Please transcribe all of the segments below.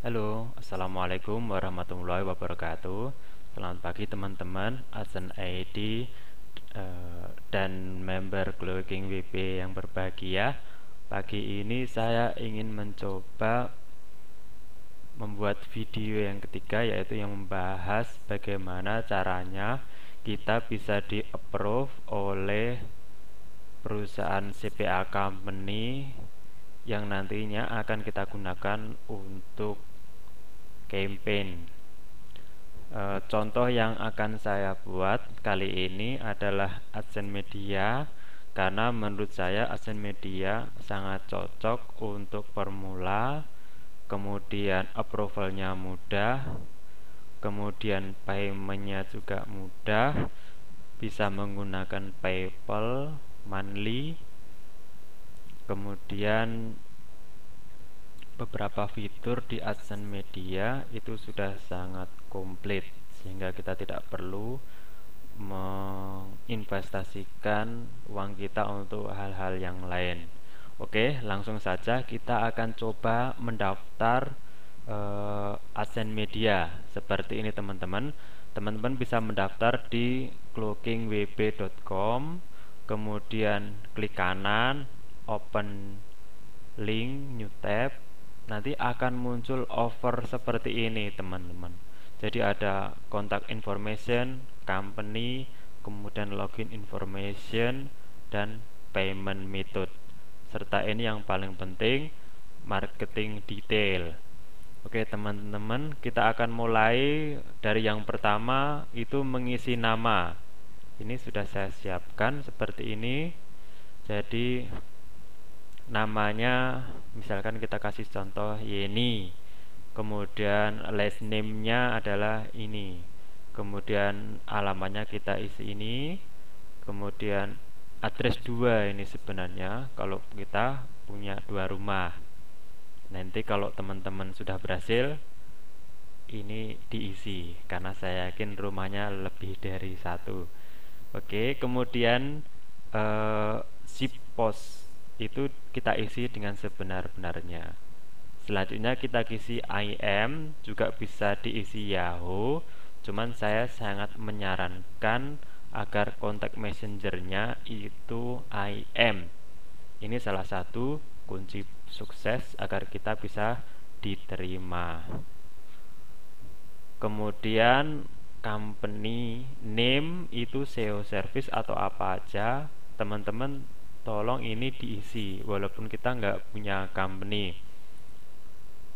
Halo, Assalamualaikum warahmatullahi wabarakatuh. Selamat pagi teman-teman, Adsen ID dan member Cloaking WP yang berbahagia. Pagi ini saya ingin mencoba membuat video yang ketiga, yaitu yang membahas bagaimana caranya kita bisa di-approve oleh perusahaan CPA company yang nantinya akan kita gunakan untuk campaign. Contoh yang akan saya buat kali ini adalah AdSense Media, karena menurut saya AdSense Media sangat cocok untuk pemula, kemudian approvalnya mudah, kemudian paymentnya juga mudah, bisa menggunakan PayPal, Monthly, kemudian beberapa fitur di AdSense Media itu sudah sangat komplit, sehingga kita tidak perlu menginvestasikan uang kita untuk hal-hal yang lain. Oke, langsung saja kita akan coba mendaftar AdSense Media. Seperti ini teman-teman. Teman-teman bisa mendaftar di cloakingwb.com, kemudian klik kanan, open link, new tab. Nanti akan muncul offer seperti ini teman-teman. Jadi ada contact information, company, kemudian login information, dan payment method. Serta ini yang paling penting, marketing detail. Oke teman-teman, kita akan mulai dari yang pertama, itu mengisi nama. Ini sudah saya siapkan seperti ini. Jadi namanya misalkan kita kasih contoh Yeni, kemudian last name-nya adalah ini, kemudian alamatnya kita isi ini, kemudian address 2 ini sebenarnya kalau kita punya 2 rumah. Nanti kalau teman-teman sudah berhasil, ini diisi, karena saya yakin rumahnya lebih dari 1. Oke, kemudian zip post itu kita isi dengan sebenar-benarnya. Selanjutnya kita isi IM, juga bisa diisi Yahoo, cuman saya sangat menyarankan agar kontak messengernya itu IM. Ini salah satu kunci sukses agar kita bisa diterima. Kemudian company name itu SEO service atau apa aja, teman-teman tolong ini diisi walaupun kita nggak punya company,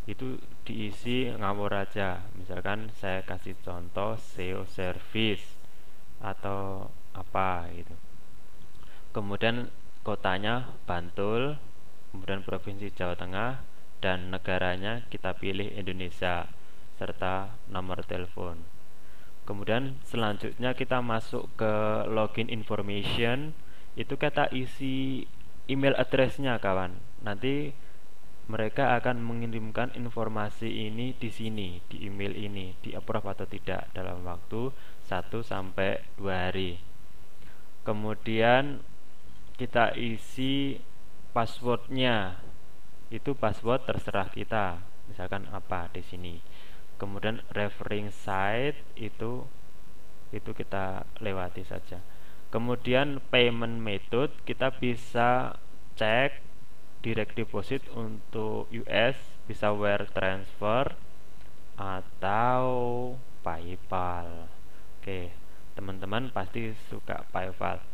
itu diisi ngawur aja. Misalkan saya kasih contoh SEO service atau apa gitu. Kemudian kotanya Bantul, kemudian provinsi Jawa Tengah, dan negaranya kita pilih Indonesia, serta nomor telepon. Kemudian selanjutnya kita masuk ke login information, itu kita isi email address-nya kawan. Nanti mereka akan mengirimkan informasi ini di sini, di email ini, di approve atau tidak dalam waktu 1-2 hari. Kemudian kita isi passwordnya, itu password terserah kita, misalkan apa di sini. Kemudian referring site itu kita lewati saja. Kemudian payment method, kita bisa cek direct deposit untuk US, bisa wire transfer atau PayPal. Oke, teman-teman pasti suka PayPal.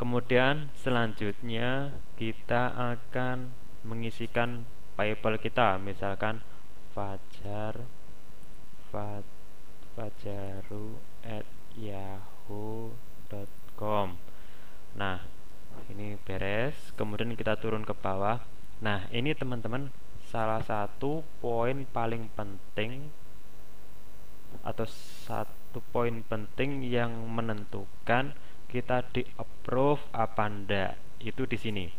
Kemudian selanjutnya kita akan mengisikan PayPal kita, misalkan fajaru@yahoo.com. Nah, ini beres. Kemudian kita turun ke bawah. Nah, ini teman-teman salah satu poin paling penting, atau satu poin penting yang menentukan kita di approve apa enggak, itu di sini.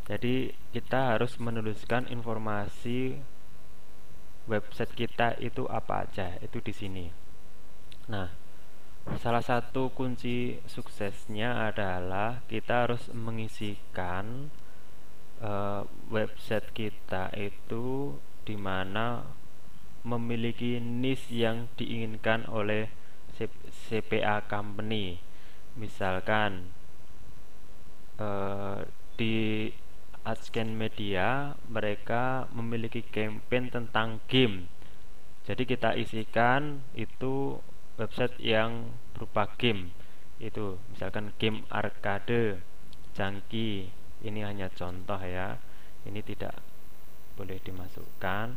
Jadi kita harus menuliskan informasi website kita itu apa aja, itu di sini. Nah, salah satu kunci suksesnya adalah kita harus mengisikan website kita itu dimana memiliki niche yang diinginkan oleh CPA company. Misalkan di Adscan Media mereka memiliki campaign tentang game, jadi kita isikan itu website yang berupa game, itu misalkan game arcade, jangki. Ini hanya contoh ya, ini tidak boleh dimasukkan.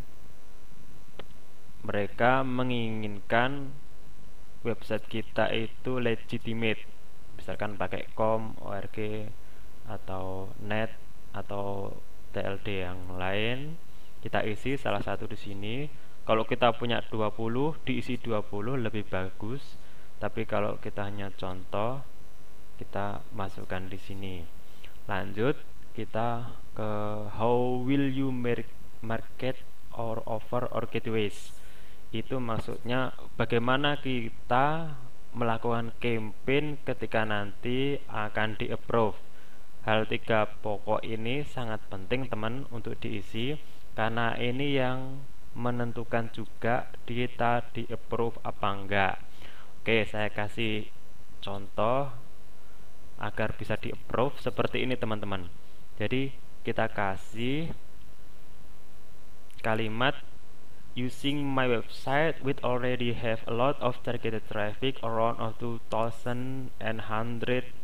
Mereka menginginkan website kita itu legitimate, misalkan pakai com, org, atau net, atau TLD yang lain. Kita isi salah satu di sini. Kalau kita punya 20, diisi 20 lebih bagus. Tapi kalau kita hanya contoh, kita masukkan di sini. Lanjut, kita ke how will you market or offer or gateways. Itu maksudnya bagaimana kita melakukan campaign ketika nanti akan di-approve. Hal 3 pokok ini sangat penting teman untuk diisi, karena ini yang menentukan juga kita di-approve apa enggak. Oke, saya kasih contoh agar bisa di-approve seperti ini teman-teman. Jadi kita kasih kalimat using my website which already have a lot of targeted traffic around 2100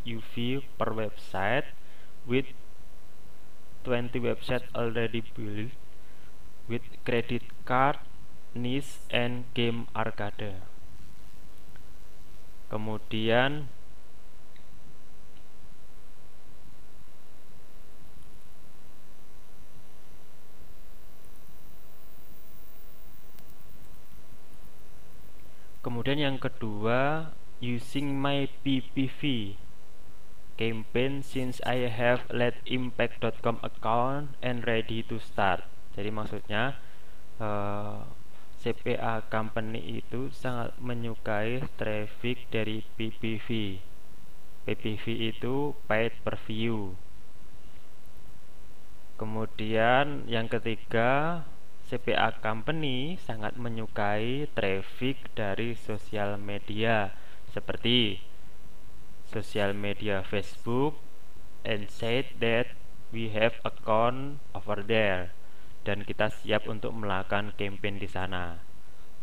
UV per website, with 20 website already built with credit card, niche, and game arcade. Kemudian yang kedua, using my PPV campaign since I have letimpact.com account and ready to start. Jadi maksudnya CPA company itu sangat menyukai traffic dari PPV. PPV itu paid per view. Kemudian yang ketiga, CPA company sangat menyukai traffic dari sosial media seperti sosial media Facebook, and said that we have account over there, dan kita siap untuk melakukan campaign di sana.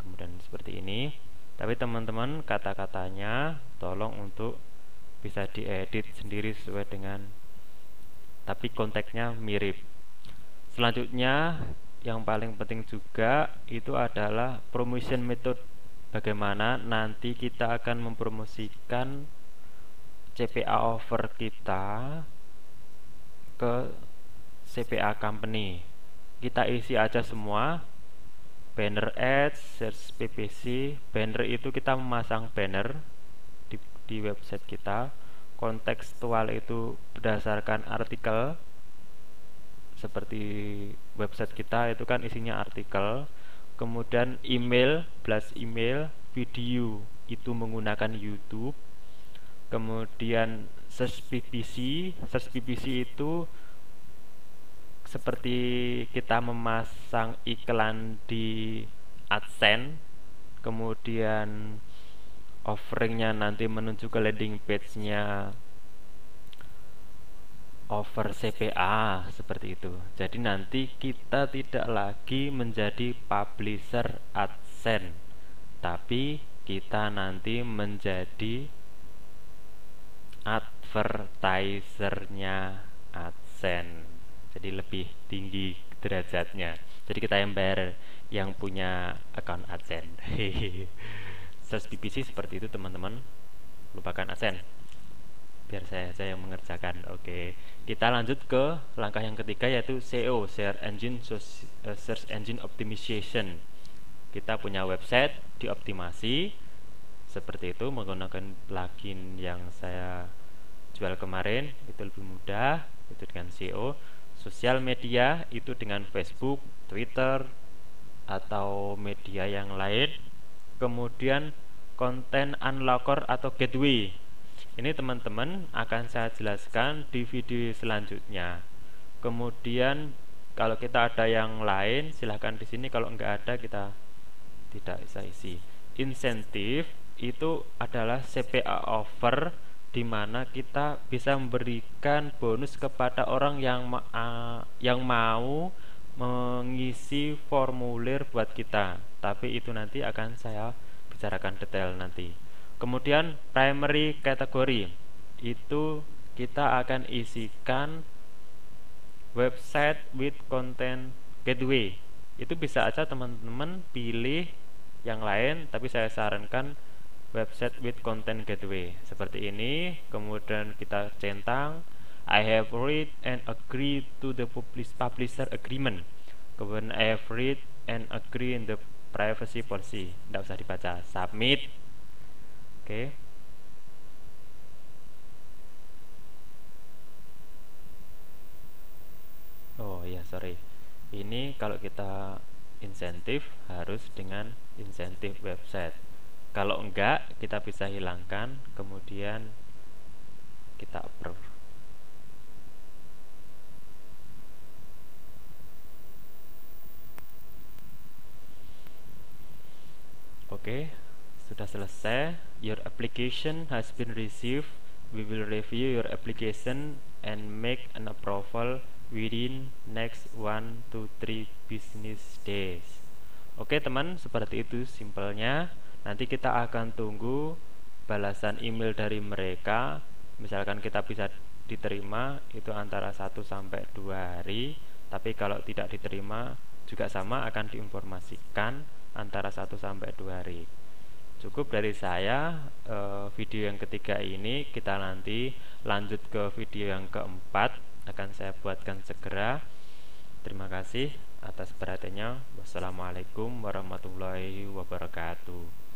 Kemudian seperti ini. Tapi teman-teman, kata-katanya tolong untuk bisa diedit sendiri sesuai dengan, tapi konteksnya mirip. Selanjutnya yang paling penting juga itu adalah promotion method. Bagaimana nanti kita akan mempromosikan CPA offer kita ke CPA company. Kita isi aja semua. Banner ads, search PPC. Banner itu kita memasang banner di website kita. Kontekstual itu berdasarkan artikel. Seperti website kita itu kan isinya artikel. Kemudian email, blast email, video itu menggunakan YouTube. Kemudian search PPC itu seperti kita memasang iklan di AdSense. Kemudian offeringnya nanti menuju ke landing page-nya offer CPA, seperti itu. Jadi nanti kita tidak lagi menjadi publisher AdSense, tapi kita nanti menjadi advertisernya AdSense. Jadi lebih tinggi derajatnya. Jadi kita yang bayar, yang punya account AdSense. Search PPC seperti itu teman-teman. Lupakan AdSense, biar saya aja yang mengerjakan. Oke, kita lanjut ke langkah yang ketiga, yaitu SEO, Search Engine Optimization. Kita punya website dioptimasi seperti itu menggunakan plugin yang saya jual kemarin. Itu lebih mudah, itu dengan SEO. Sosial media itu dengan Facebook, Twitter, atau media yang lain. Kemudian konten unlocker atau gateway. Ini teman-teman akan saya jelaskan di video selanjutnya. Kemudian kalau kita ada yang lain silahkan di sini, kalau enggak ada kita tidak bisa isi. Insentif itu adalah CPA offer, di mana kita bisa memberikan bonus kepada orang yang mau mengisi formulir buat kita, tapi itu nanti akan saya bicarakan detail nanti. Kemudian primary category itu kita akan isikan website with content gateway. Itu bisa aja teman-teman pilih yang lain, tapi saya sarankan website with content gateway seperti ini. Kemudian kita centang I have read and agree to the publisher agreement. Kemudian I have read and agree in the privacy policy. Tidak usah dibaca, submit. Oke. Oh iya, sorry. Ini kalau kita insentif harus dengan insentif website. Kalau enggak, kita bisa hilangkan, kemudian kita approve. Oke, sudah selesai. Your application has been received. We will review your application and make an approval within next 1 to 3 business days. Oke teman, seperti itu simpelnya. Nanti kita akan tunggu balasan email dari mereka. Misalkan kita bisa diterima itu antara 1 sampai 2 hari. Tapi kalau tidak diterima juga sama, akan diinformasikan antara 1 sampai 2 hari. Cukup dari saya video yang ketiga ini. Kita nanti lanjut ke video yang keempat, akan saya buatkan segera. Terima kasih atas perhatiannya. Wassalamualaikum warahmatullahi wabarakatuh.